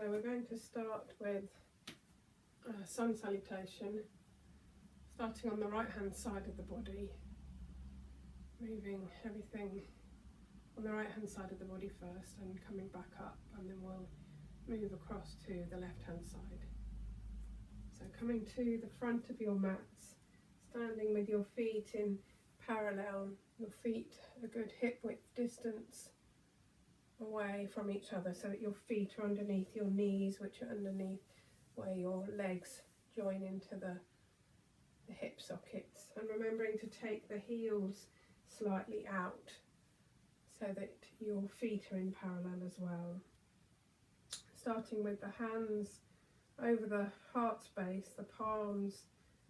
we're going to start with sun salutation, starting on the right hand side of the body, moving everything on the right hand side of the body first and coming back up, and then we'll move across to the left hand side. So coming to the front of your mats, standing with your feet in parallel, your feet a good hip width distance away from each other, so that your feet are underneath your knees, which are underneath where your legs join into the hip sockets, and remembering to take the heels slightly out so that your feet are in parallel as well. Starting with the hands over the heart space, the palms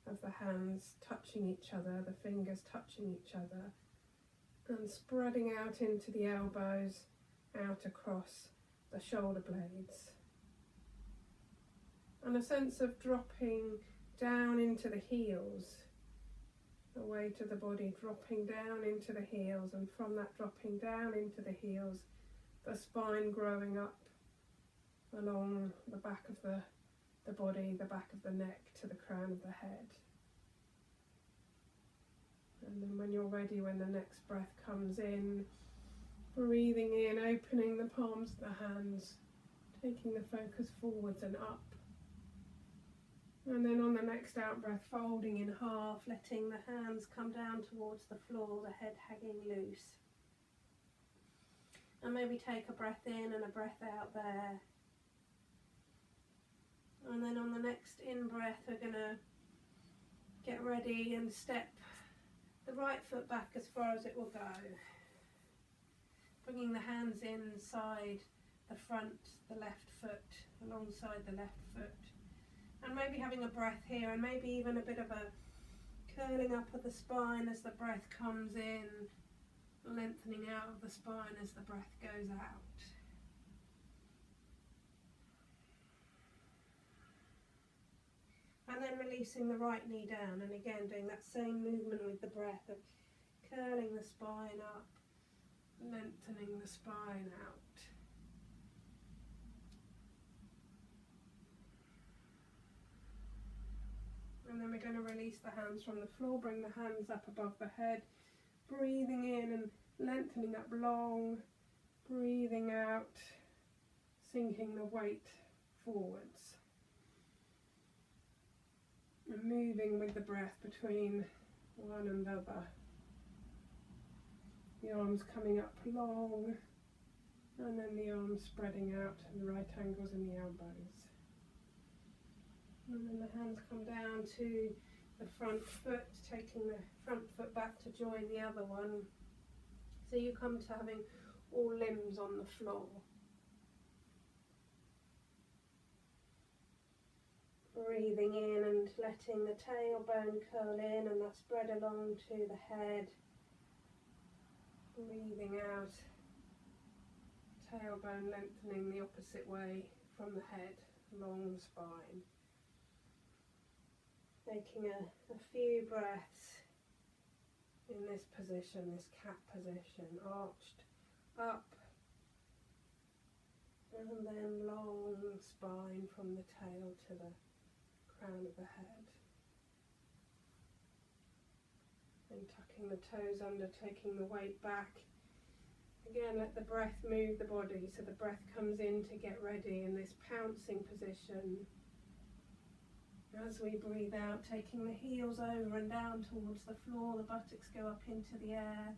of the hands touching each other, the fingers touching each other, and spreading out into the elbows, out across the shoulder blades. And a sense of dropping down into the heels, the weight of the body dropping down into the heels, and from that dropping down into the heels, the spine growing up along the back of the body, the back of the neck to the crown of the head. And then when you're ready, when the next breath comes in, breathing in, opening the palms of the hands, taking the focus forwards and up. And then on the next out breath, folding in half, letting the hands come down towards the floor, the head hanging loose. And maybe take a breath in and a breath out there. And then on the next in-breath, we're going to get ready and step the right foot back as far as it will go. Bringing the hands inside the front, the left foot, alongside the left foot. And maybe having a breath here, and maybe even a bit of a curling up of the spine as the breath comes in, lengthening out of the spine as the breath goes out. And then releasing the right knee down, and again doing that same movement with the breath of curling the spine up, lengthening the spine out. And then we're going to release the hands from the floor, bring the hands up above the head, breathing in and lengthening up long, breathing out, sinking the weight forwards. And moving with the breath between one and the other. The arms coming up long, and then the arms spreading out in the right angles in the elbows. And then the hands come down to the front foot, taking the front foot back to join the other one. So you come to having all limbs on the floor. Breathing in and letting the tailbone curl in and that spread along to the head. Breathing out, tailbone lengthening the opposite way from the head, along the spine. Taking a few breaths in this position, this cat position, arched up, and then long spine from the tail to the crown of the head. And tucking the toes under, taking the weight back. Again, let the breath move the body, so the breath comes in to get ready in this pouncing position. As we breathe out, taking the heels over and down towards the floor, the buttocks go up into the air.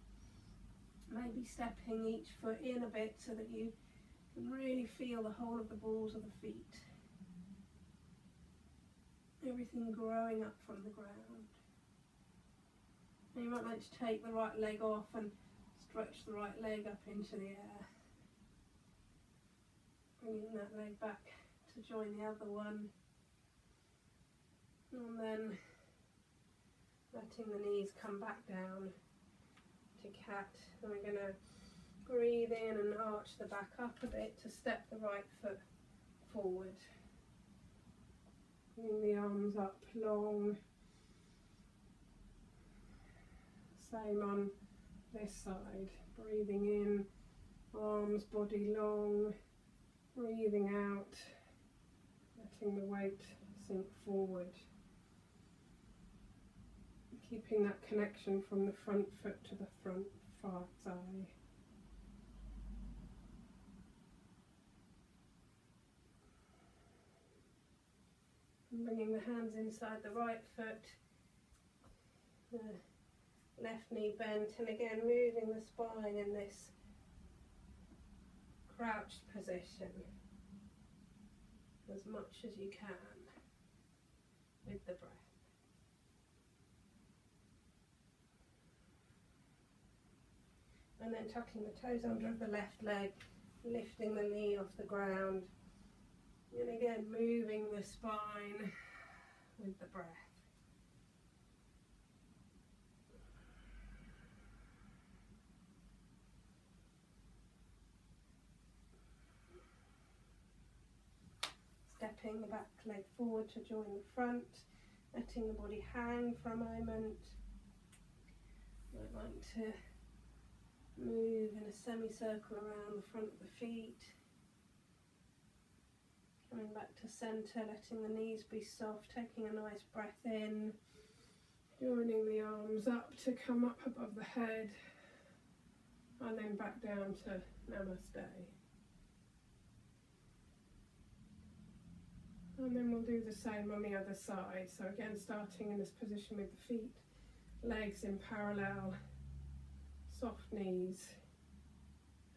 Maybe stepping each foot in a bit so that you can really feel the whole of the balls of the feet. Everything growing up from the ground. And you might like to take the right leg off and stretch the right leg up into the air. Bringing that leg back to join the other one. And then letting the knees come back down to cat. And we're going to breathe in and arch the back up a bit to step the right foot forward. Bring the arms up long. Same on this side. Breathing in, arms, body long. Breathing out, letting the weight sink forward, keeping that connection from the front foot to the front far thigh. And bringing the hands inside the right foot, the left knee bent, and again moving the spine in this crouched position as much as you can with the breath. And then tucking the toes under the left leg, lifting the knee off the ground, and again moving the spine with the breath. Stepping the back leg forward to join the front, letting the body hang for a moment. I'd like to move in a semicircle around the front of the feet. Coming back to centre, letting the knees be soft, taking a nice breath in, joining the arms up to come up above the head, and then back down to Namaste. And then we'll do the same on the other side. So again, starting in this position with the feet, legs in parallel, soft knees,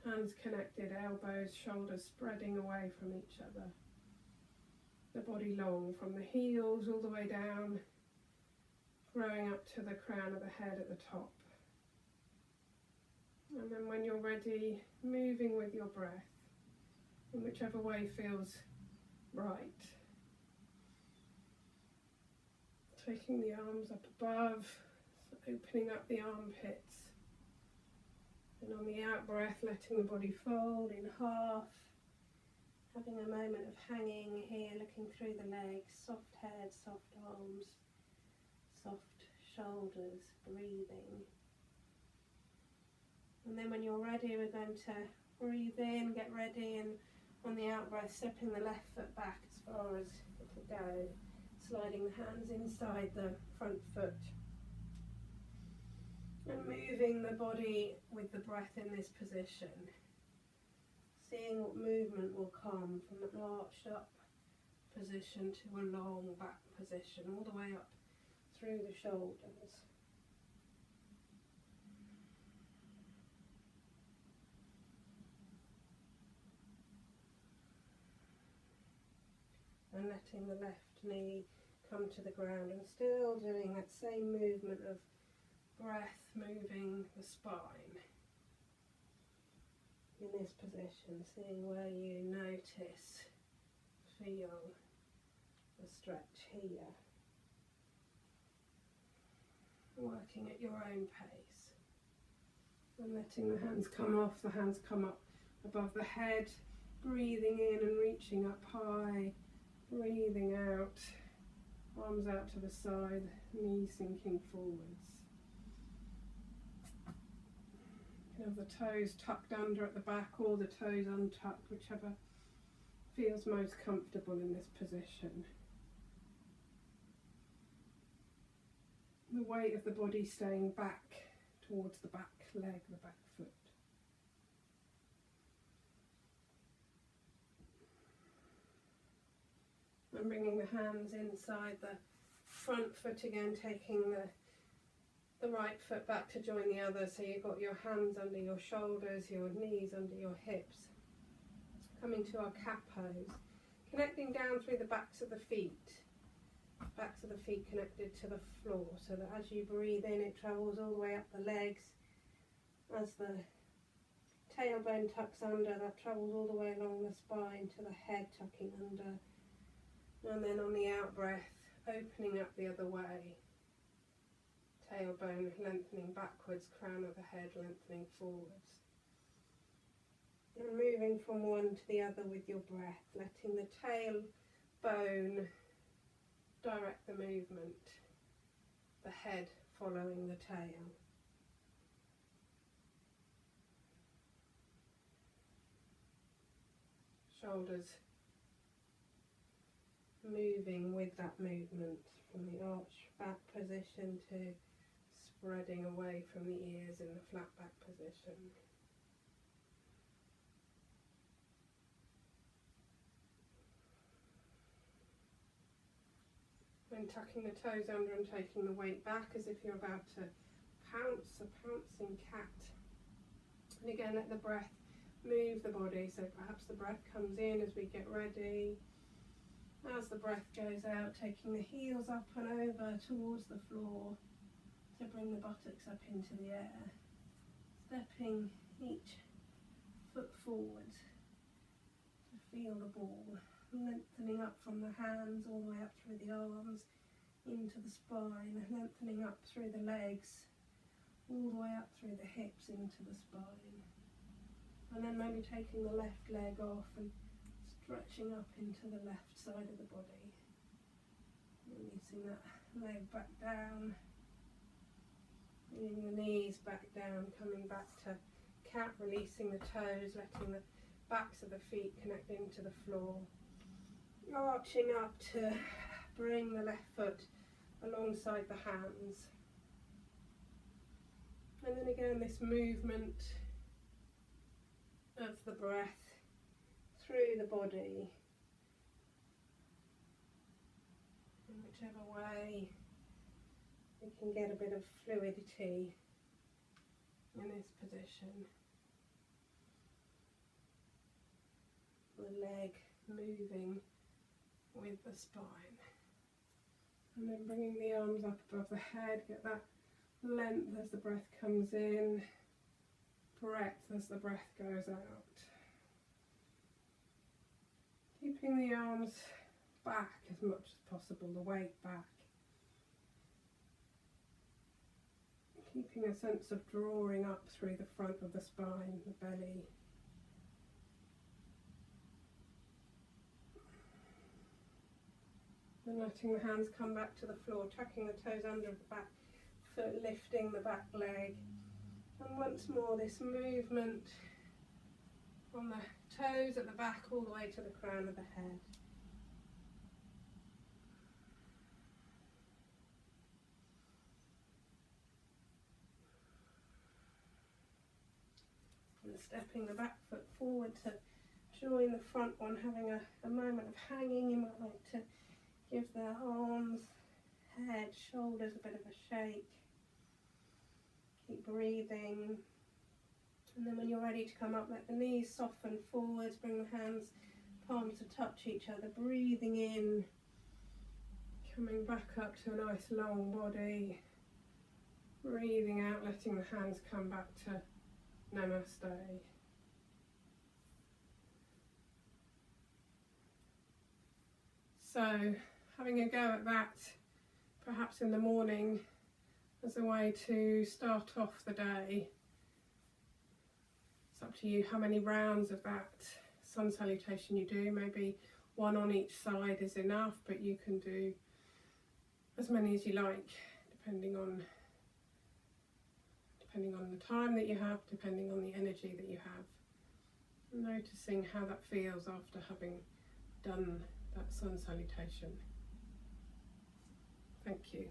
hands connected, elbows, shoulders spreading away from each other. The body long from the heels all the way down, growing up to the crown of the head at the top. And then when you're ready, moving with your breath in whichever way feels right. Taking the arms up above, opening up the armpits. And on the out breath, letting the body fold in half. Having a moment of hanging here, looking through the legs, soft head, soft arms, soft shoulders, breathing. And then when you're ready, we're going to breathe in, get ready, and on the out breath, stepping the left foot back as far as it will go, sliding the hands inside the front foot. And moving the body with the breath in this position. Seeing what movement will come from an arched up position to a long back position, all the way up through the shoulders. And letting the left knee come to the ground, and still doing that same movement of breath moving the spine. In this position, seeing where you notice, feel the stretch here. Working at your own pace. And letting the hands come off, the hands come up above the head, breathing in and reaching up high, breathing out, arms out to the side, knees sinking forwards. Have the toes tucked under at the back, or the toes untucked, whichever feels most comfortable in this position. The weight of the body staying back towards the back leg, the back foot. And bringing the hands inside the front foot again, taking the right foot back to join the other, so you've got your hands under your shoulders, your knees under your hips. Coming to our cat pose, connecting down through the backs of the feet connected to the floor, so that as you breathe in, it travels all the way up the legs. As the tailbone tucks under, that travels all the way along the spine to the head tucking under. And then on the out breath, opening up the other way. Tailbone lengthening backwards, crown of the head lengthening forwards. And moving from one to the other with your breath, letting the tailbone direct the movement, the head following the tail. Shoulders moving with that movement from the arch back position to spreading away from the ears in the flat back position. Then tucking the toes under and taking the weight back as if you're about to pounce, a pouncing cat. And again, let the breath move the body, so perhaps the breath comes in as we get ready. As the breath goes out, taking the heels up and over towards the floor to bring the buttocks up into the air. Stepping each foot forward to feel the ball. Lengthening up from the hands all the way up through the arms into the spine, lengthening up through the legs all the way up through the hips into the spine, and then maybe taking the left leg off and stretching up into the left side of the body, releasing that leg back down, bringing the knees back down, coming back to cat, releasing the toes, letting the backs of the feet connect into the floor. Arching up to bring the left foot alongside the hands. And then again, this movement of the breath through the body, in whichever way we can get a bit of fluidity in this position. The leg moving with the spine, and then bringing the arms up above the head, get that length as the breath comes in, breadth as the breath goes out. Keeping the arms back as much as possible, the weight back. Keeping a sense of drawing up through the front of the spine, the belly. And letting the hands come back to the floor, tucking the toes under the back foot, lifting the back leg. And once more, this movement from the toes at the back all the way to the crown of the head. And stepping the back foot forward to join the front one, having a moment of hanging. You might like to give the arms, head, shoulders a bit of a shake. Keep breathing. And then when you're ready to come up, let the knees soften forwards, bring the hands, palms to touch each other, breathing in, coming back up to a nice long body, breathing out, letting the hands come back to Namaste. So, having a go at that, perhaps in the morning, as a way to start off the day. It's up to you how many rounds of that sun salutation you do. Maybe one on each side is enough, but you can do as many as you like, depending on the time that you have, depending on the energy that you have. Noticing how that feels after having done that sun salutation. Thank you.